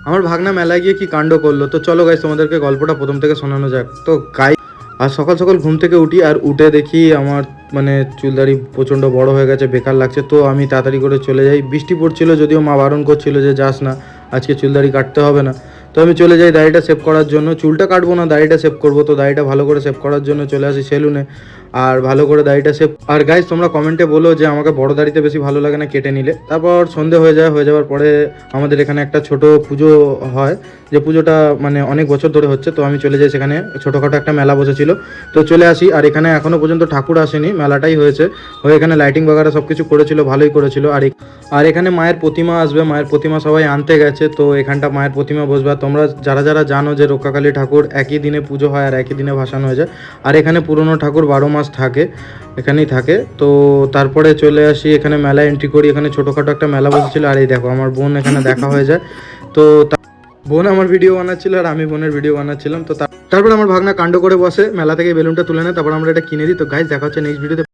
আমার ভাগনা মেলায় গিয়ে কি কাণ্ড করলো, তো চলো গাইস তোমাদেরকে গল্পটা প্রথম থেকে শোনানো যাক। তো গাই আর সকাল সকাল ঘুম থেকে উঠি, আর উঠে দেখি আমার মানে চুলদাড়ি প্রচণ্ড বড় হয়ে গেছে, বেকার লাগছে। তো আমি তাড়াতাড়ি করে চলে যাই, বৃষ্টি পড়ছিল যদিও মা বারণ করছিল যে যাস না, আজকে চুলদাড়ি কাটতে হবে না। তো আমি চলে যাই দাড়িটা সেভ করার জন্য, চুলটা কাটবো না দাড়িটা সেভ করবো। তো দাড়িটা ভালো করে সেভ করার জন্য চলে আসি সেলুনে, আর ভালো করে দাড়িটা সেভ। আর গাইস তোমরা কমেন্টে বলো যে আমাকে বড় দাড়িতে বেশি ভালো লাগে না কেটে নিলে। তারপর সন্ধে হয়ে যায়, হয়ে যাওয়ার পরে আমাদের এখানে একটা ছোট পুজো হয়, যে পুজোটা মানে অনেক বছর ধরে হচ্ছে। তো আমি চলে যাই সেখানে, ছোটোখাটো একটা মেলা বসেছিল, তো চলে আসি। আর এখানে এখনও পর্যন্ত ঠাকুর আসেনি, মেলাটাই হয়েছে, হয়ে এখানে লাইটিং বাগারা সব কিছু করেছিল, ভালোই করেছিল। আর এখানে মায়ের প্রতিমা আসবে, মায়ের প্রতিমা সবাই আনতে গেছে। তো এখানটা মায়ের প্রতিমা বসবে। আর তোমরা যারা যারা জানো যে রক্ষাকালী ঠাকুর একই দিনে পুজো হয় আর একই দিনে ভাসানো হয়ে যায়। আর এখানে পুরনো ঠাকুর 12 মাস থাকে, এখানেই থাকে। তো তারপরে চলে আসি এখানে, মেলা এন্ট্রি করি। এখানে ছোটোখাটো একটা মেলা বসেছিল। আর এই দেখো আমার বোন এখানে দেখা হয়ে যায়। তো বোন আমার ভিডিও বানাচ্ছিল আর আমি বোনের ভিডিও বানাচ্ছিলাম। তো তারপর আমার ভাগনা কাণ্ড করে বসে, মেলা থেকে বেলুনটা তুলে নেয়, তারপর আমরা এটা কিনে দিই। তো গাইস দেখা হচ্ছে নেক্সট ভিডিওতে।